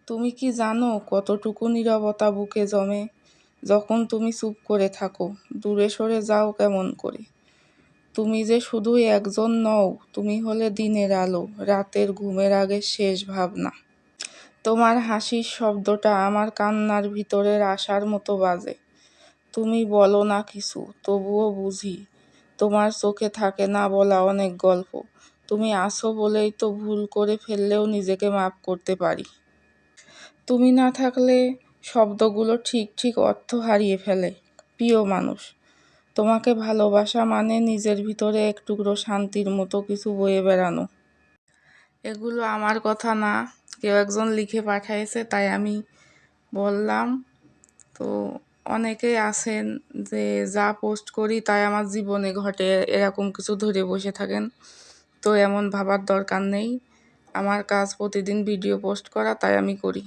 তুমি কি জানো কতটুকু নীরবতা বুকে জমে যখন তুমি চুপ করে থাকো? দূরে সরে যাও কেমন করে? তুমি যে শুধুই একজন নও, তুমি হলে দিনের আলো, রাতের ঘুমের আগে শেষ ভাবনা। তোমার হাসির শব্দটা আমার কান্নার ভিতরের আশার মতো বাজে। তুমি বলো না কিছু, তবুও বুঝি। তোমার চোখে থাকে না বলা অনেক গল্প। তুমি আছো বলেই তো ভুল করে ফেললেও নিজেকে মাপ করতে পারি। তুমি না থাকলে শব্দগুলো ঠিক ঠিক অর্থ হারিয়ে ফেলে। প্রিয় মানুষ, তোমাকে ভালোবাসা মানে নিজের ভিতরে এক টুকরো শান্তির মতো কিছু বয়ে বেড়ানো। এগুলো আমার কথা না, কেউ একজন লিখে পাঠিয়েছে তাই আমি বললাম। তো অনেকেই আছেন যে যা পোস্ট করি তাই আমার জীবনে ঘটে, এরকম কিছু ধরে বসে থাকেন। তো এমন ভাবার দরকার নেই। আমার কাজ প্রতিদিন ভিডিও পোস্ট করা, তাই আমি করি।